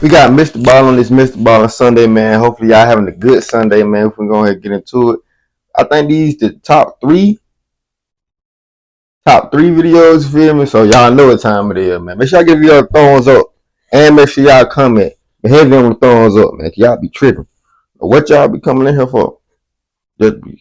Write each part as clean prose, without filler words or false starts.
We got Mr. Ball on this Mr. Ball on Sunday, man. Hopefully y'all having a good Sunday, man. If we go ahead and get into it. I think these the top three videos, you feel me? So y'all know what time it is, man. Make sure y'all give y'all thumbs up. And make sure y'all comment. But heavy on the thumbs up, man. Y'all be tripping. What y'all be coming in here for? Just be,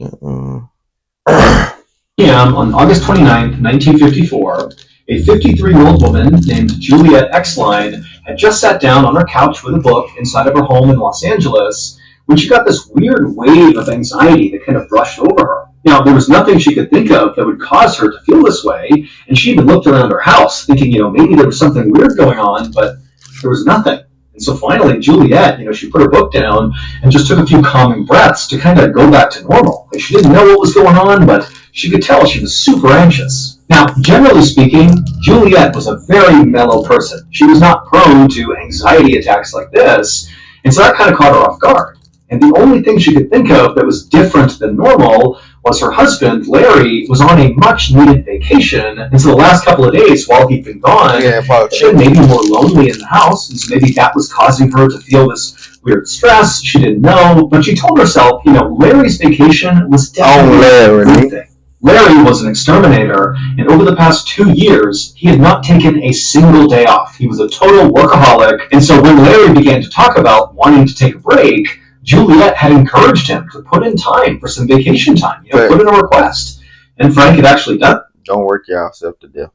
p.m. on August 29th, 1954, a 53-year-old woman named Juliet Exline had just sat down on her couch with a book inside of her home in Los Angeles when she got this weird wave of anxiety that kind of brushed over her. Now, there was nothing she could think of that would cause her to feel this way, and she even looked around her house thinking, maybe there was something weird going on, but there was nothing. And so finally, Juliet, she put her book down and just took a few calming breaths to kind of go back to normal. Like, she didn't know what was going on, but she could tell she was super anxious. Now, generally speaking, Juliet was a very mellow person. She was not prone to anxiety attacks like this, and so that kind of caught her off guard. And the only thing she could think of that was different than normal was her husband, Larry, was on a much-needed vacation, and so the last couple of days while he'd been gone, she had maybe more lonely in the house, and so maybe that was causing her to feel this weird stress. She didn't know, but she told herself, Larry's vacation was definitely a good thing. Larry was an exterminator, and over the past 2 years, he had not taken a single day off. He was a total workaholic, and so when Larry began to talk about wanting to take a break, Juliet had encouraged him to put in time for some vacation time, put in a request. And Frank had actually done it. Don't work yourself to death.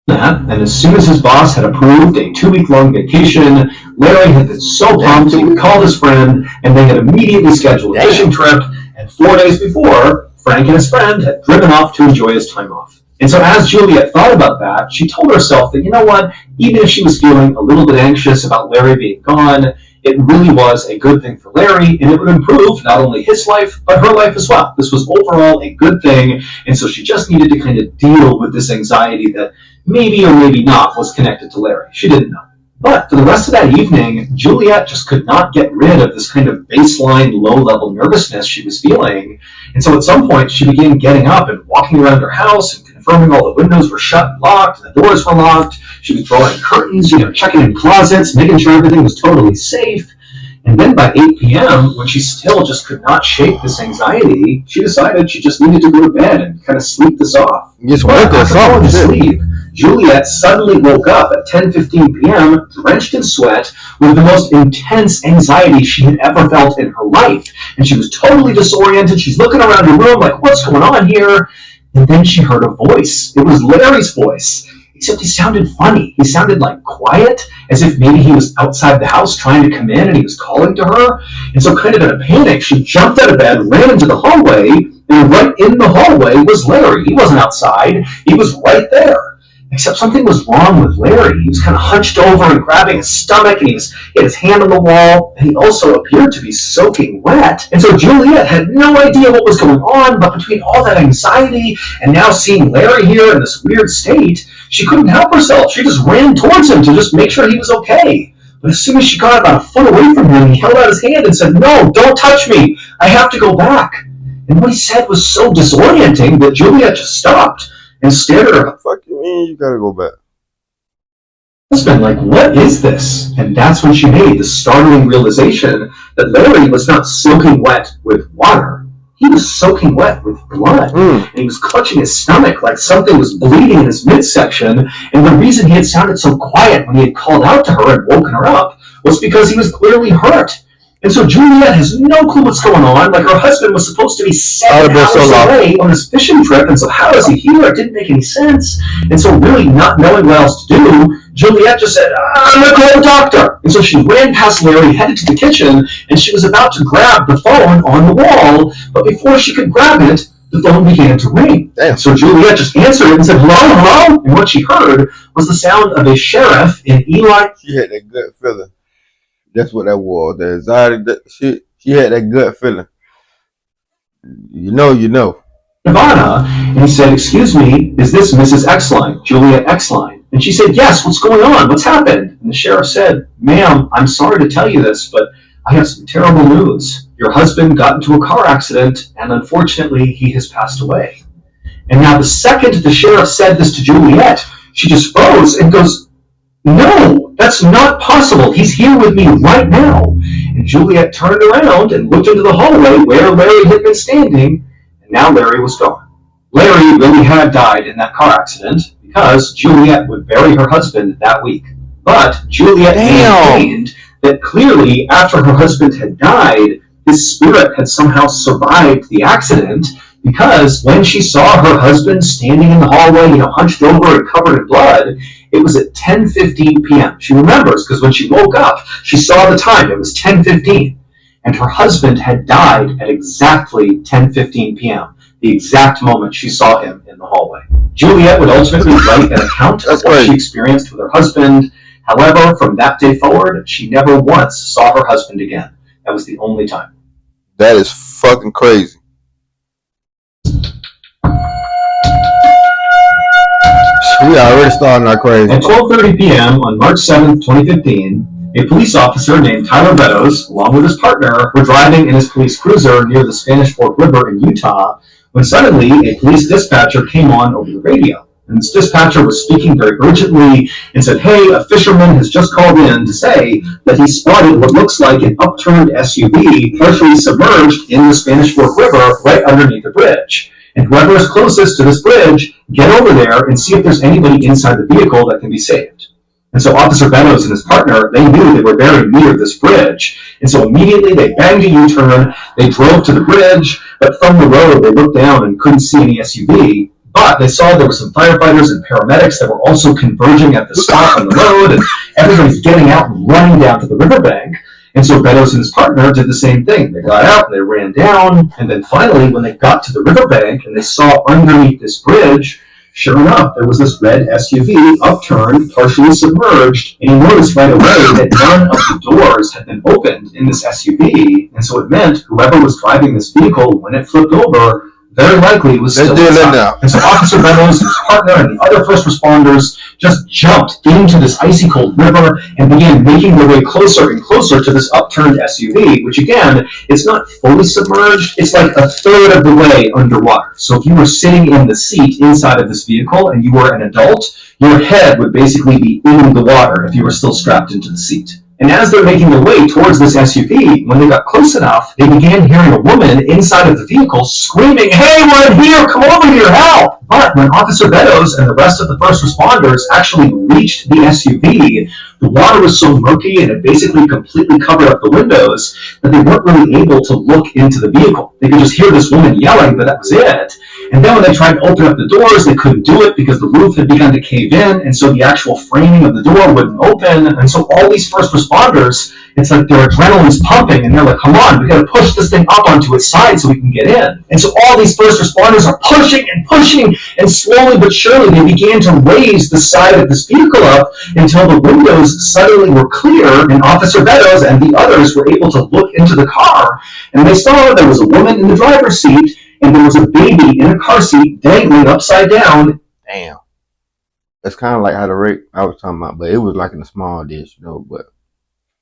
And as soon as his boss had approved a 2-week-long vacation, Larry had been so pumped he would call his friend, and they had immediately scheduled a fishing trip, and 4 days before, Frank and his friend had driven off to enjoy his time off. And so as Juliet thought about that, she told herself that, even if she was feeling a little bit anxious about Larry being gone, it really was a good thing for Larry, and it would improve not only his life, but her life as well. This was overall a good thing, and so she just needed to kind of deal with this anxiety that maybe or maybe not was connected to Larry. She didn't know. But for the rest of that evening, Juliet just could not get rid of this kind of baseline low-level nervousness she was feeling, and so at some point she began getting up and walking around her house and confirming all the windows were shut and locked, and the doors were locked. She was drawing curtains, checking in closets, making sure everything was totally safe. And then by 8 p.m., when she still just could not shake this anxiety, she decided she just needed to go to bed and kind of sleep this off. After going to sleep, Juliet suddenly woke up at 10:15 p.m., drenched in sweat, with the most intense anxiety she had ever felt in her life. And she was totally disoriented. She's looking around the room like, what's going on here? And then she heard a voice. It was Larry's voice, except he sounded funny. He sounded like quiet, as if maybe he was outside the house trying to come in and he was calling to her. And so kind of in a panic, she jumped out of bed, ran into the hallway, and right in the hallway was Larry. He wasn't outside. He was right there. Except something was wrong with Larry. He was kind of hunched over and grabbing his stomach, and he had his hand on the wall, and he also appeared to be soaking wet. And so Juliet had no idea what was going on, but between all that anxiety and now seeing Larry here in this weird state, she couldn't help herself. She just ran towards him to just make sure he was okay. But as soon as she got about a foot away from him, he held out his hand and said, "No, don't touch me. I have to go back." And what he said was so disorienting that Juliet just stopped and stared at her. What the fuck you mean you gotta go back? Husband, like, what is this? And that's when she made the startling realization that Larry was not soaking wet with water. He was soaking wet with blood. And he was clutching his stomach like something was bleeding in his midsection. And the reason he had sounded so quiet when he had called out to her and woken her up was because he was clearly hurt. And so Juliet has no clue what's going on. Like, her husband was supposed to be 7 hours away on his fishing trip, and so how is he here? It didn't make any sense. And so really not knowing what else to do, Juliet just said, "I'm going to call the doctor." And so she ran past Larry, headed to the kitchen, and she was about to grab the phone on the wall, but before she could grab it, the phone began to ring. Damn. So Juliet just answered it and said, "Hello, hello?" And what she heard was the sound of a sheriff in Eli. She had that gut feeling. That's what that was. The anxiety, she had that gut feeling. You know. Nevada, and he said, "Excuse me, is this Mrs. Exline, Juliet Exline?" And she said, "Yes, what's going on? What's happened?" And the sheriff said, "Ma'am, I'm sorry to tell you this, but I have some terrible news. Your husband got into a car accident, and unfortunately, he has passed away." And now the second the sheriff said this to Juliet, she just froze and goes, "No, that's not possible. He's here with me right now." And Juliet turned around and looked into the hallway where Larry had been standing, and now Larry was gone. Larry really had died in that car accident because Juliet would bury her husband that week. But Juliet maintained that clearly after her husband had died, his spirit had somehow survived the accident, because when she saw her husband standing in the hallway, hunched over and covered in blood, it was at 10:15 p.m. She remembers because when she woke up, she saw the time. It was 10:15. And her husband had died at exactly 10:15 p.m., the exact moment she saw him in the hallway. Juliet would ultimately write an account of what she experienced with her husband. However, from that day forward, she never once saw her husband again. That was the only time. That is fucking crazy. We already starting our crazy. At 12:30 p.m. on March 7th, 2015, a police officer named Tyler Meadows, along with his partner, were driving in his police cruiser near the Spanish Fork River in Utah when suddenly a police dispatcher came on over the radio. And this dispatcher was speaking very urgently and said, "Hey, a fisherman has just called in to say that he spotted what looks like an upturned SUV partially submerged in the Spanish Fork River right underneath the bridge. And whoever is closest to this bridge, get over there and see if there's anybody inside the vehicle that can be saved." And so Officer Meadows and his partner, they knew they were very near this bridge. And so immediately they banged a U-turn, they drove to the bridge, but from the road they looked down and couldn't see any SUV. But they saw there were some firefighters and paramedics that were also converging at the spot on the road, and everybody's getting out and running down to the riverbank. And so Meadows and his partner did the same thing. They got out and they ran down, and then finally when they got to the riverbank and they saw underneath this bridge, sure enough, there was this red SUV upturned, partially submerged, and he noticed right away that none of the doors had been opened in this SUV, and so it meant whoever was driving this vehicle, when it flipped over, very likely was still inside. And so Officer Meadows, his partner, and the other first responders just jumped into this icy cold river and began making their way closer and closer to this upturned SUV, which again, it's not fully submerged, it's like a third of the way underwater. So if you were sitting in the seat inside of this vehicle and you were an adult, your head would basically be in the water if you were still strapped into the seat. And as they're making their way towards this SUV, when they got close enough, they began hearing a woman inside of the vehicle screaming, "Hey, we're in here! Come over here! Help!" But when Officer Meadows and the rest of the first responders actually reached the SUV, the water was so murky and it basically completely covered up the windows that they weren't really able to look into the vehicle. They could just hear this woman yelling, but that was it. And then when they tried to open up the doors, they couldn't do it because the roof had begun to cave in, and so the actual framing of the door wouldn't open. And so all these first responders, it's like their adrenaline's pumping, and they're like, "Come on, we gotta push this thing up onto its side so we can get in." And so all these first responders are pushing and pushing, and slowly but surely they began to raise the side of this vehicle up until the windows suddenly were clear, and Officer Meadows and the others were able to look into the car, and they saw there was a woman in the driver's seat, and there was a baby in a car seat dangling upside down. Damn. That's kind of like how the rape I was talking about, but it was like in a small dish, but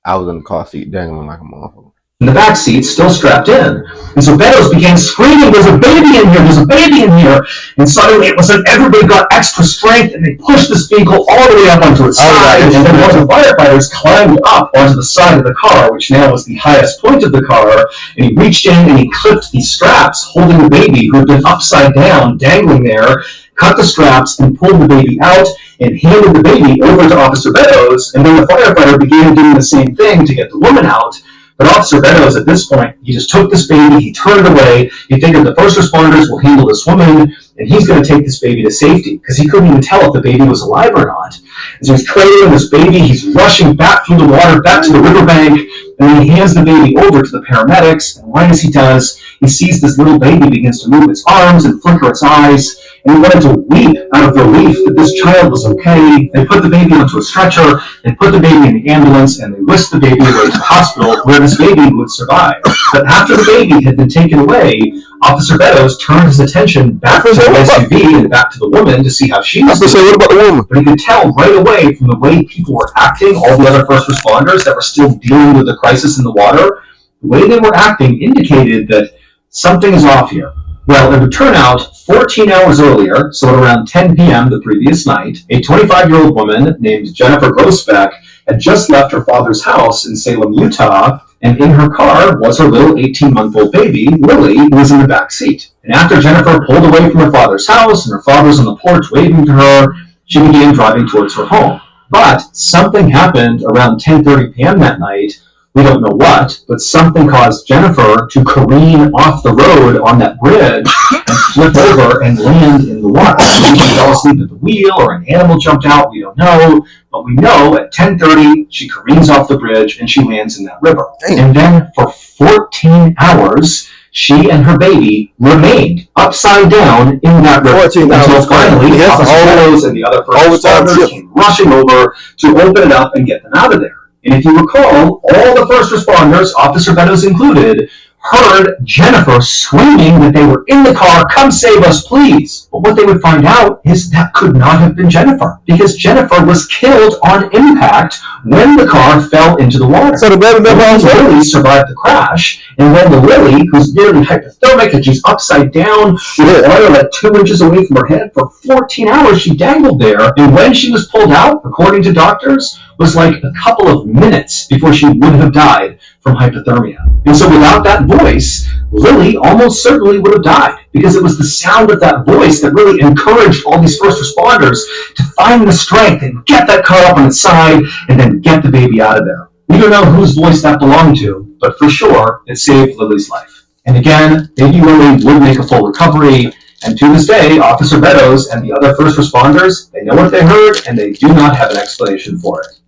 I was in the car seat dangling like a motherfucker. In the back seat, still strapped in. And so Meadows began screaming, "There's a baby in here! There's a baby in here!" And suddenly it was like everybody got extra strength and they pushed this vehicle all the way up onto its side. And then one of the firefighters climbed up onto the side of the car, which now was the highest point of the car. And he reached in and he clipped these straps holding the baby who had been upside down, dangling there, cut the straps and pulled the baby out and handed the baby over to Officer Meadows. And then the firefighter began doing the same thing to get the woman out. But Officer Meadows, at this point, he just took this baby, he turned away, he figured the first responders will handle this woman, and he's going to take this baby to safety, because he couldn't even tell if the baby was alive or not. And so he's trailing this baby, he's rushing back through the water, back to the riverbank, and then he hands the baby over to the paramedics, and right as he does, he sees this little baby begins to move its arms and flicker its eyes, and he wanted to weep out of relief that this child was okay. They put the baby onto a stretcher, they put the baby in the ambulance, and they whisked the baby away to the hospital where this baby would survive. But after the baby had been taken away, Officer Meadows turned his attention back to the SUV and back to the woman to see how she was doing. What about the woman? But he could tell right away from the way people were acting, all the other first responders that were still dealing with the crisis in the water, the way they were acting indicated that something is off here. Well, it would turn out 14 hours earlier, so at around 10 p.m. the previous night, a 25-year-old woman named Jennifer Grosbeck had just left her father's house in Salem, Utah, and in her car was her little 18-month-old baby, Lily, who was in the back seat. And after Jennifer pulled away from her father's house and her father was on the porch waving to her, she began driving towards her home. But something happened around 10:30 p.m. that night. We don't know what, but something caused Jennifer to careen off the road on that bridge and flip over and land in the water. Maybe she fell asleep at the wheel or an animal jumped out, we don't know. But we know at 10:30 she careens off the bridge and she lands in that river. And then for 14 hours, she and her baby remained upside down in that river. Until finally, Officer and the other first responders came rushing over to open it up and get them out of there. And if you recall, all the first responders, Officer Meadows included, heard Jennifer screaming that they were in the car, come save us, please. But what they would find out is that could not have been Jennifer, because Jennifer was killed on impact when the car fell into the water. So the Lily survived the crash, and then the Lily, who's nearly hypothermic and she's upside down with oil at 2 inches away from her head, for 14 hours she dangled there, and when she was pulled out, according to doctors, was like a couple of minutes before she would have died from hypothermia. And so without that voice, Lily almost certainly would have died, because it was the sound of that voice that really encouraged all these first responders to find the strength and get that car up on its side and then get the baby out of there. We don't know whose voice that belonged to, but for sure, it saved Lily's life. And again, baby Lily would make a full recovery, and to this day, Officer Meadows and the other first responders, they know what they heard, and they do not have an explanation for it.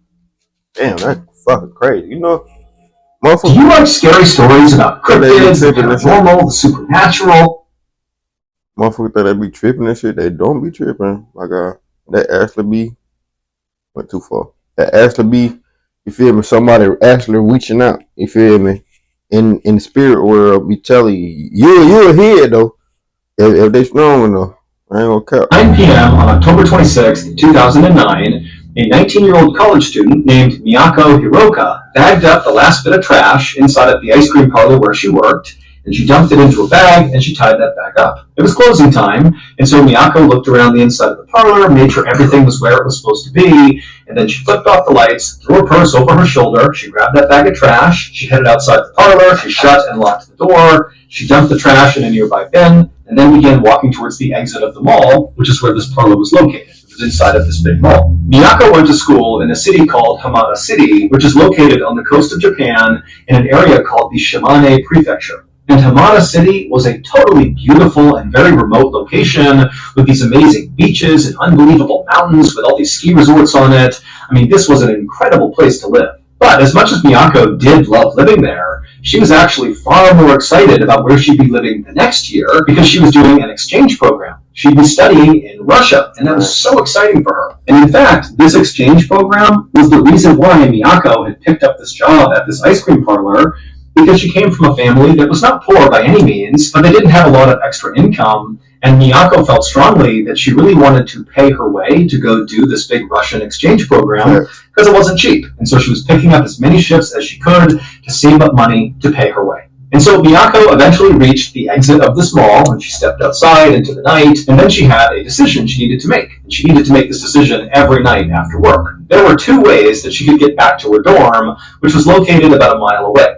Damn, that's fucking crazy. You know, do you like scary stories about cryptids, the paranormal, the supernatural? Motherfuckers that be tripping and shit, they don't be tripping. Like, that actually be, went too far. That actually be, you feel me, somebody actually reaching out, you feel me, in the spirit world, be telling you, you'll hear it though, if they strong enough. I ain't gonna cap. 9 p.m. on October 26th, 2009, a 19-year-old college student named Mako Hiroka bagged up the last bit of trash inside of the ice cream parlor where she worked, and she dumped it into a bag, and she tied that bag up. It was closing time, and so Mako looked around the inside of the parlor, made sure everything was where it was supposed to be, and then she flipped off the lights, threw her purse over her shoulder, she grabbed that bag of trash, she headed outside the parlor, she shut and locked the door, she dumped the trash in a nearby bin, and then began walking towards the exit of the mall, which is where this parlor was located. Inside of this big mall. Miyako went to school in a city called Hamada City, which is located on the coast of Japan in an area called the Shimane Prefecture. And Hamada City was a totally beautiful and very remote location with these amazing beaches and unbelievable mountains with all these ski resorts on it. I mean, this was an incredible place to live. But as much as Miyako did love living there, she was actually far more excited about where she'd be living the next year because she was doing an exchange program. She'd be studying in Russia, and that was so exciting for her. And in fact, this exchange program was the reason why Miyako had picked up this job at this ice cream parlor, because she came from a family that was not poor by any means, but they didn't have a lot of extra income, and Miyako felt strongly that she really wanted to pay her way to go do this big Russian exchange program because it wasn't cheap. And so she was picking up as many shifts as she could to save up money to pay her way. And so Miyako eventually reached the exit of this mall and she stepped outside into the night, and then she had a decision she needed to make. And she needed to make this decision every night after work. There were two ways that she could get back to her dorm, which was located about a mile away.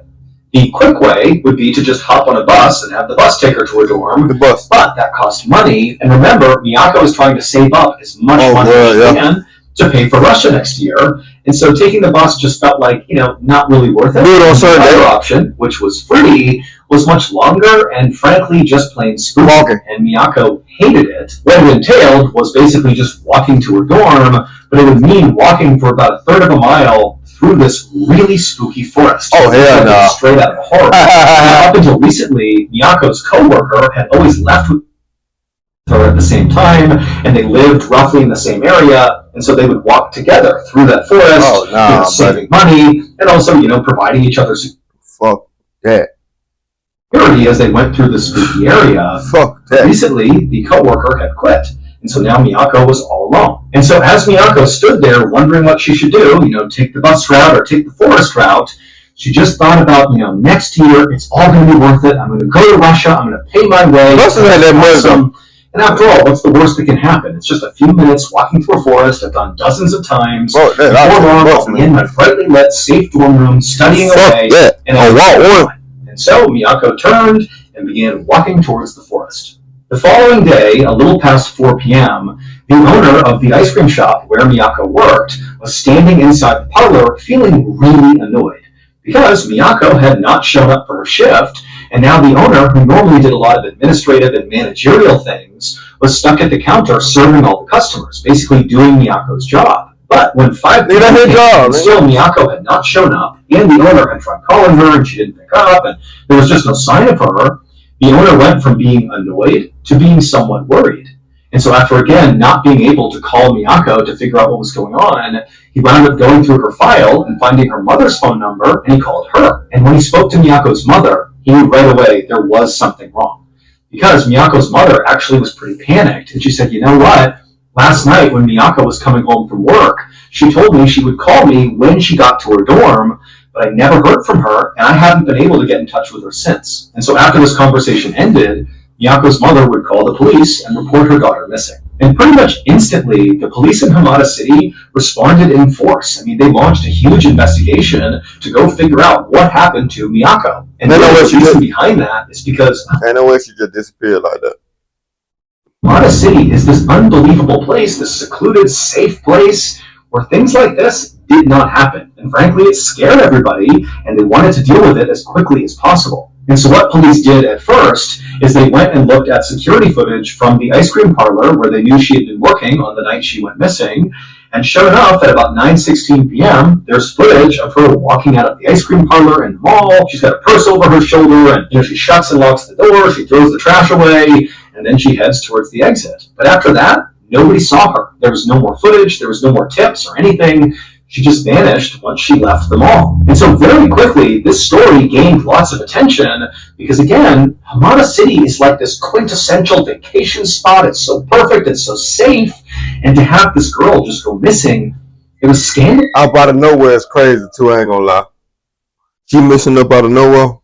The quick way would be to just hop on a bus and have the bus take her to her dorm, but that cost money. And remember, Miyako is trying to save up as much money as she can to pay for Russia next year. And so taking the bus just felt like, not really worth it. The other option, which was free, was much longer and frankly just plain spooky. And Miyako hated it. What it entailed was basically just walking to her dorm, but it would mean walking for about a third of a mile through this really spooky forest. Oh, hell no. Straight out of horror. Up until recently, Miyako's coworker had always left with her at the same time, and they lived roughly in the same area, and so they would walk together through that forest, saving money, and also, providing each other security as they went through the spooky area. Recently, the coworker had quit. And so now Miyako was all alone. And so as Miyako stood there wondering what she should do, take the bus route or take the forest route, She just thought about, next year, it's all going to be worth it. I'm going to go to Russia. I'm going to pay my way. And after all, what's the worst that can happen? It's just a few minutes walking through a forest. I've done dozens of times. Before long, I'll be in my brightly lit, safe dorm room, studying away. And so Mako turned and began walking towards the forest. The following day, a little past 4 p.m., the owner of the ice cream shop where Mako worked was standing inside the parlor feeling really annoyed because Mako had not shown up for her shift, and now the owner, who normally did a lot of administrative and managerial things, was stuck at the counter serving all the customers, basically doing Miyako's job. But when 5 p.m. came, still Mako had not shown up, and the owner had tried calling her, and she didn't pick up, and there was just no sign of her. The owner went from being annoyed to being somewhat worried. And so after, again, not being able to call Mako to figure out what was going on, he wound up going through her file and finding her mother's phone number, and he called her. And when he spoke to Miyako's mother, he knew right away there was something wrong. Because Miyako's mother actually was pretty panicked, and she said, you know what? Last night when Mako was coming home from work, she told me she would call me when she got to her dorm, but I never heard from her, and I haven't been able to get in touch with her since. And so after this conversation ended, Miyako's mother would call the police and report her daughter missing. And pretty much instantly, the police in Hamada City responded in force. I mean, they launched a huge investigation to go figure out what happened to Mako. And the reason behind that is because I know where she just disappeared like that. Hamada City is this unbelievable place, this secluded, safe place where things like this did not happen. And frankly, it scared everybody, and they wanted to deal with it as quickly as possible. And so what police did at first is they went and looked at security footage from the ice cream parlor where they knew she had been working on the night she went missing. And sure enough, at about 9:16 p.m., there's footage of her walking out of the ice cream parlor in the mall. She's got a purse over her shoulder, and she shuts and locks the door. She throws the trash away, and then she heads towards the exit. But after that, nobody saw her. There was no more footage. There was no more tips or anything. She just vanished once she left the mall. And so very quickly, this story gained lots of attention because, again, Hamada City is like this quintessential vacation spot. It's so perfect. It's so safe. And to have this girl just go missing, it was scandalous. Up out of nowhere is crazy, too. I ain't gonna lie. She missing up out of nowhere.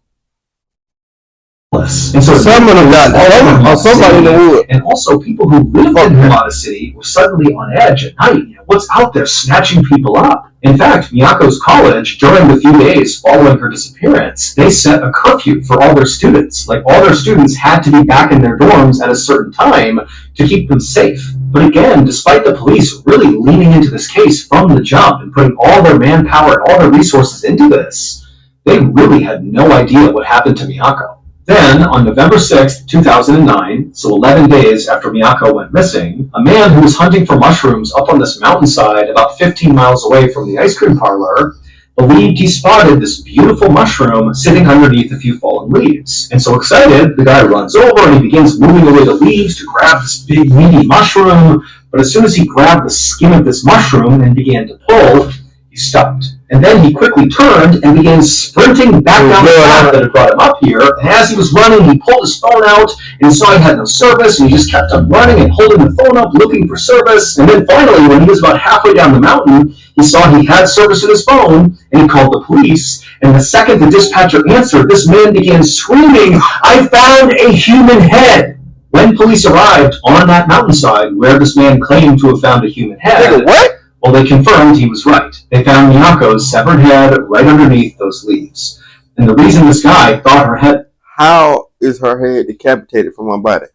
And so some of them got somebody in the wood. And also people who lived in Hamada City were suddenly on edge at night. What's out there snatching people up? In fact, Miyako's college, during the few days following her disappearance, they set a curfew for all their students. Like, all their students had to be back in their dorms at a certain time to keep them safe. But again, despite the police really leaning into this case from the jump and putting all their manpower and all their resources into this, they really had no idea what happened to Mako. Then, on November 6, 2009, so 11 days after Mako went missing, a man who was hunting for mushrooms up on this mountainside about 15 miles away from the ice cream parlor believed he spotted this beautiful mushroom sitting underneath a few fallen leaves. And so excited, the guy runs over and he begins moving away the leaves to grab this big, meaty mushroom. But as soon as he grabbed the skin of this mushroom and began to pull, he stopped. And then he quickly turned and began sprinting back down the path that had brought him up here. And as he was running, he pulled his phone out and he saw he had no service. And he just kept on running and holding the phone up, looking for service. And then finally, when he was about halfway down the mountain, he saw he had service in his phone and he called the police. And the second the dispatcher answered, this man began screaming, "I found a human head!" When police arrived on that mountainside where this man claimed to have found a human head, what? Well, they confirmed he was right. They found Miyako's severed head right underneath those leaves. And the reason this guy thought her head... How is her head decapitated from her body?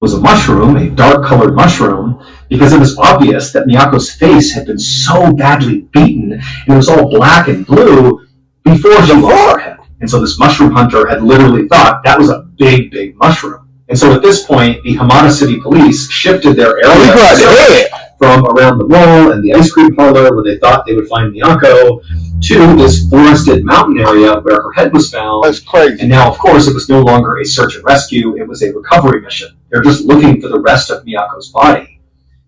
...was a mushroom, a dark-colored mushroom, because it was obvious that Miyako's face had been so badly beaten, and it was all black and blue, before she lost her head. And so this mushroom hunter had literally thought that was a big, big mushroom. And so at this point, the Hamada City police shifted their area from around the mall and the ice cream parlor where they thought they would find Mako to this forested mountain area where her head was found. That's crazy. And now, of course, it was no longer a search and rescue. It was a recovery mission. They're just looking for the rest of Miyako's body.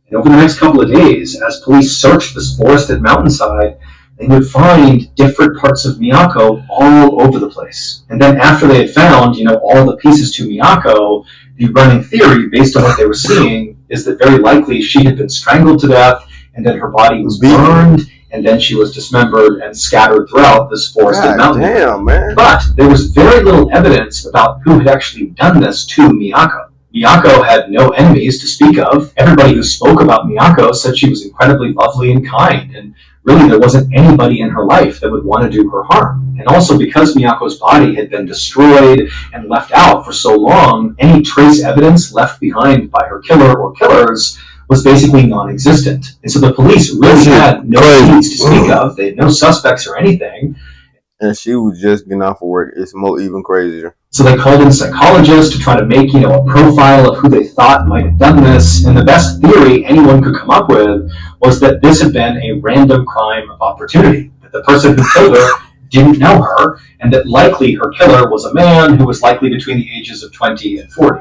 And over the next couple of days, as police searched this forested mountainside, they would find different parts of Mako all over the place. And then after they had found, all the pieces to Mako, the running theory, based on what they were seeing, is that very likely she had been strangled to death and then her body was burned and then she was dismembered and scattered throughout this forested mountain. Damn, man. But there was very little evidence about who had actually done this to Miyako. Miyako had no enemies to speak of. Everybody who spoke about Miyako said she was incredibly lovely and kind, and really there wasn't anybody in her life that would want to do her harm. And also because Miyako's body had been destroyed and left out for so long, any trace evidence left behind by her killer or killers was basically non-existent. And so the police really had no leads to speak of. They had no suspects or anything. And she was just getting off of work. It's more even crazier. So they called in psychologists to try to make, a profile of who they thought might have done this. And the best theory anyone could come up with was that this had been a random crime of opportunity. That the person who killed her didn't know her, and that likely her killer was a man who was likely between the ages of 20 and 40.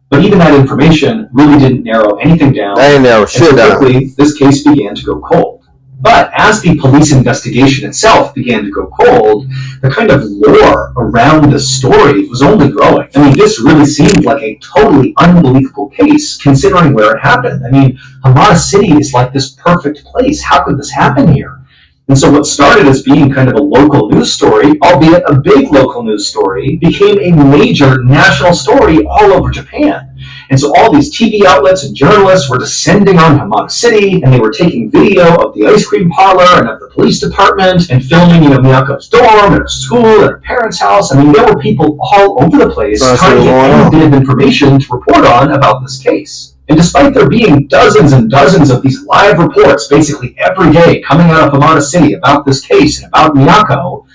But even that information really didn't narrow anything down. They ain't narrow shit down. Quickly, this case began to go cold. But as the police investigation itself began to go cold, the kind of lore around the story was only growing. I mean, this really seemed like a totally unbelievable case, considering where it happened. I mean, Hamada City is like this perfect place. How could this happen here? And so what started as being kind of a local news story, albeit a big local news story, became a major national story all over Japan. And so all these TV outlets and journalists were descending on Hamada City, and they were taking video of the ice cream parlor and of the police department and filming, Miyako's dorm and her school and her parents' house. I mean, there were people all over the place trying to get any bit of information to report on about this case. And despite there being dozens and dozens of these live reports basically every day coming out of Hamada City about this case and about Miyako,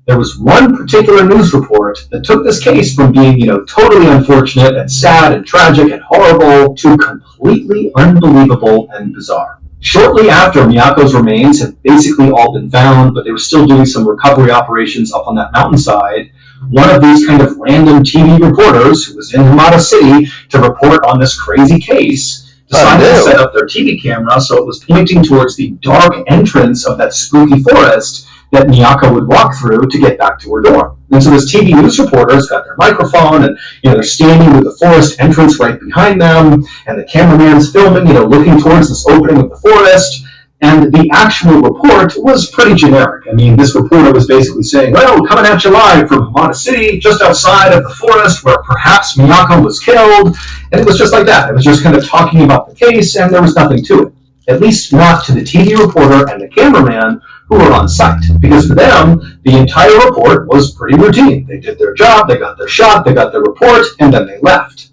there was one particular news report that took this case from being, totally unfortunate and sad and tragic and horrible to completely unbelievable and bizarre. Shortly after Miyako's remains had basically all been found, but they were still doing some recovery operations up on that mountainside, one of these kind of random TV reporters who was in Hamada City to report on this crazy case decided to set up their TV camera so it was pointing towards the dark entrance of that spooky forest that Miyako would walk through to get back to her dorm. And so this TV news reporter's got their microphone and, they're standing with the forest entrance right behind them, and the cameraman's filming, looking towards this opening of the forest. And the actual report was pretty generic. I mean, this reporter was basically saying, well, coming at you live from Hamada City, just outside of the forest where perhaps Miyako was killed. And it was just like that. It was just kind of talking about the case, and there was nothing to it. At least not to the TV reporter and the cameraman who were on site. Because for them, the entire report was pretty routine. They did their job, they got their shot, they got their report, and then they left.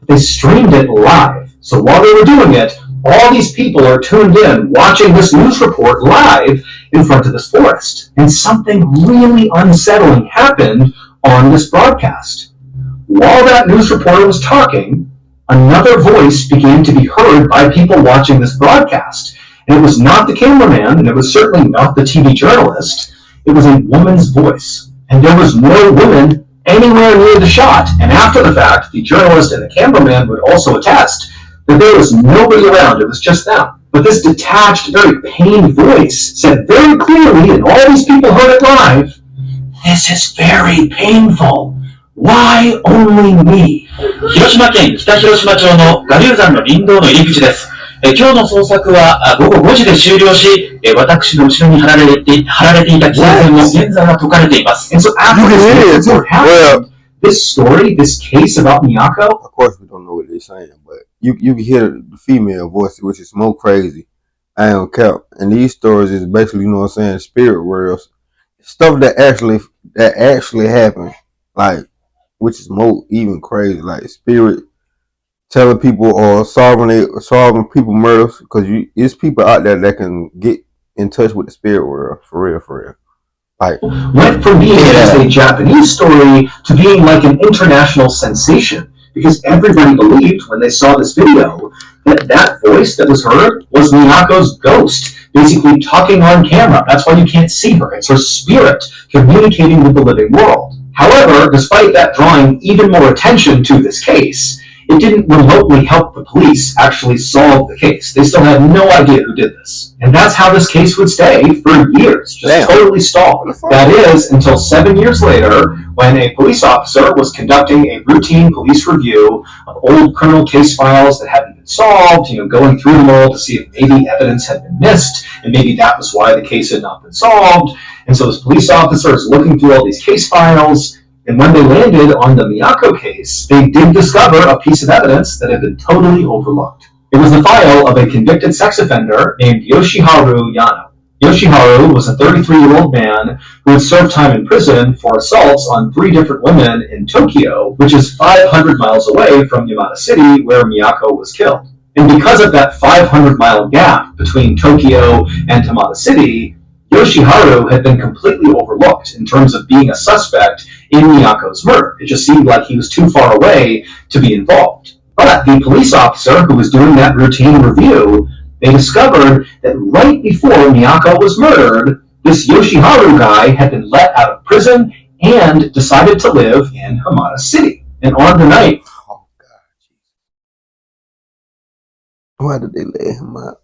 They streamed it live. So while they were doing it, all these people are tuned in, watching this news report live in front of this forest. And something really unsettling happened on this broadcast. While that news reporter was talking, another voice began to be heard by people watching this broadcast. And it was not the cameraman, and it was certainly not the TV journalist. It was a woman's voice. And there was no woman anywhere near the shot. And after the fact, the journalist and the cameraman would also attest that there was nobody around. It was just them. But this detached, very pained voice said very clearly, and all these people heard it live, "This is very painful. Why only me?" 広島県北広島町の我流山の林道の入り口です。今日の捜索は午後5時で終了し、私の後ろに貼られていた規制線も現在は解かれています。And so after this report happened, this story, this case about Miyako, of course we don't know what they're saying, but you can hear the female voice, which is more crazy. I don't care. And these stories is basically, spirit worlds, stuff that actually happened, like, which is more even crazy, like spirit telling people or solving people murders, because it's people out there that can get in touch with the spirit world for real. Like, went from being just a Japanese story to being like an international sensation, because everybody believed when they saw this video that voice that was heard was Miyako's ghost, basically talking on camera. That's why you can't see her. It's her spirit communicating with the living world. However, despite that drawing even more attention to this case, it didn't remotely help the police actually solve the case. They still had no idea who did this. And that's how this case would stay for years, just totally stalled. That is, until 7 years later, when a police officer was conducting a routine police review of old criminal case files that hadn't been been solved, going through them all to see if maybe evidence had been missed, and maybe that was why the case had not been solved. And so this police officer is looking through all these case files, and when they landed on the Mako case, they did discover a piece of evidence that had been totally overlooked. It was the file of a convicted sex offender named Yoshiharu Yano. Yoshiharu was a 33-year-old man who had served time in prison for assaults on 3 different women in Tokyo, which is 500 miles away from Yamata City, where Miyako was killed. And because of that 500-mile gap between Tokyo and Yamata City, Yoshiharu had been completely overlooked in terms of being a suspect in Miyako's murder. It just seemed like he was too far away to be involved. But the police officer who was doing that routine review, they discovered that right before Miyako was murdered, this Yoshiharu guy had been let out of prison and decided to live in Hamada City. And on the night... Oh, God. Why did they let him out?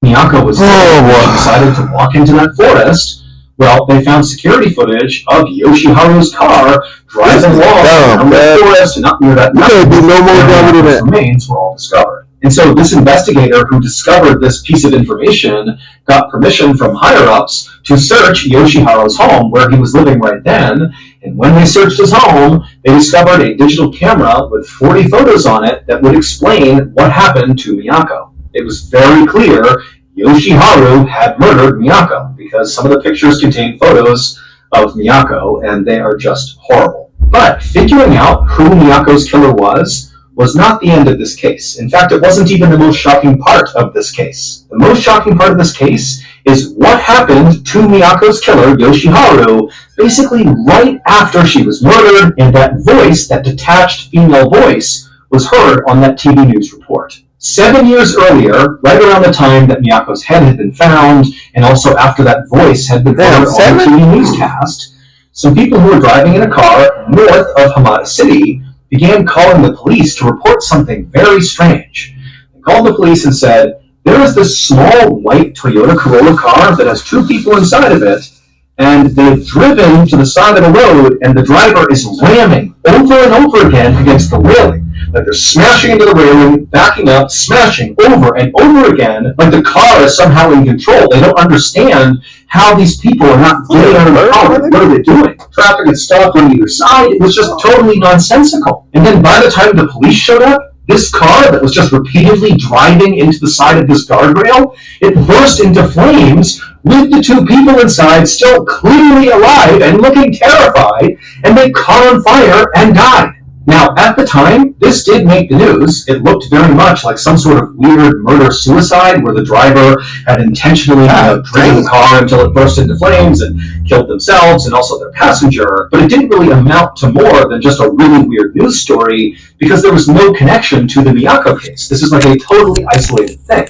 Miyako was decided to walk into that forest. Well, they found security footage of Yoshiharu's car driving along the forest and up near that mountain. Remains were all discovered. And so this investigator who discovered this piece of information got permission from higher-ups to search Yoshiharu's home where he was living right then. And when they searched his home, they discovered a digital camera with 40 photos on it that would explain what happened to Miyako. It was very clear Yoshiharu had murdered Miyako because some of the pictures contain photos of Miyako, and they are just horrible. But figuring out who Miyako's killer was not the end of this case. In fact, it wasn't even the most shocking part of this case. The most shocking part of this case is what happened to Miyako's killer, Yoshiharu, basically right after she was murdered, and that voice, that detached female voice, was heard on that TV news report. 7 years earlier, right around the time that Miyako's head had been found, and also after that voice had been heard on the TV newscast, some people who were driving in a car north of Hamada City began calling the police to report something very strange. They called the police and said, there is this small white Toyota Corolla car that has 2 people inside of it, and they've driven to the side of the road, and the driver is ramming over and over again against the railing. Like they're smashing into the railing, backing up, smashing over and over again, like the car is somehow in control. They don't understand how these people are not getting out of the car. What are they doing? Traffic had stopped on either side. It was just totally nonsensical. And then by the time the police showed up, this car that was just repeatedly driving into the side of this guardrail, it burst into flames with the 2 people inside still clearly alive and looking terrified, and they caught on fire and died. Now, at the time, this did make the news. It looked very much like some sort of weird murder-suicide where the driver had intentionally driven the car until it burst into flames and killed themselves and also their passenger. But it didn't really amount to more than just a really weird news story because there was no connection to the Miyako case. This is like a totally isolated thing.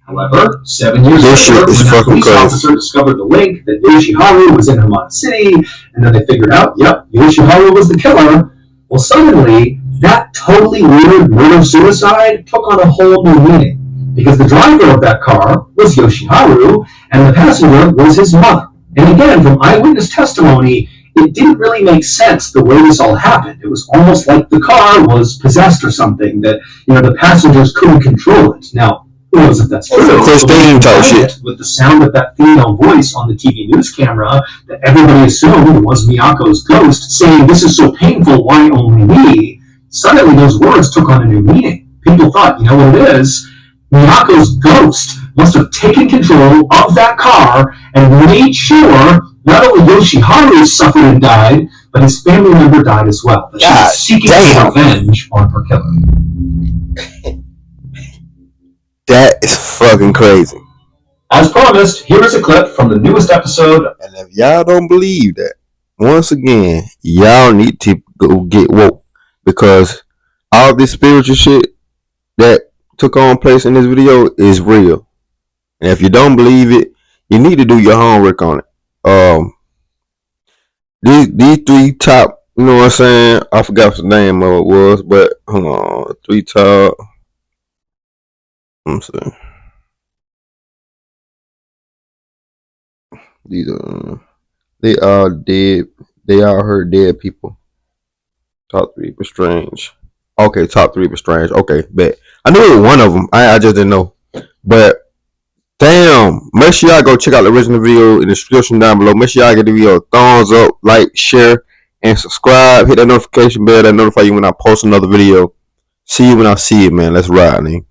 However, 7 years later, when the police officer discovered the link that Yoshiharu was in Hamada City, and then they figured out, yep, Yoshiharu was the killer. Well, suddenly, that totally weird murder-suicide took on a whole new meaning, because the driver of that car was Yoshiharu, and the passenger was his mother. And again, from eyewitness testimony, it didn't really make sense the way this all happened. It was almost like the car was possessed or something, that the passengers couldn't control it. Now, who knows if that's true? With the sound of that female voice on the TV news camera that everybody assumed was Miyako's ghost saying, this is so painful, why only me? Suddenly those words took on a new meaning. People thought, you know what it is? Miyako's ghost must have taken control of that car and made sure not only Yoshiharu suffered and died, but his family member died as well. That she was seeking revenge on her killer. That is fucking crazy. As promised, here is a clip from the newest episode. And if y'all don't believe that, once again, y'all need to go get woke. Because all this spiritual shit that took on place in this video is real. And if you don't believe it, you need to do your homework on it. These 3 top, you know what I'm saying? I forgot what the name of it was, but hold on. 3 top. I'm saying these are they are dead. They are her dead people. Top 3 were strange. Okay, top 3 was strange. Okay, bet. I knew it was one of them. I just didn't know. But damn, make sure y'all go check out the original video in the description down below. Make sure y'all give the video a thumbs up, like, share, and subscribe. Hit that notification bell that notify you when I post another video. See you when I see it, man. Let's ride, man.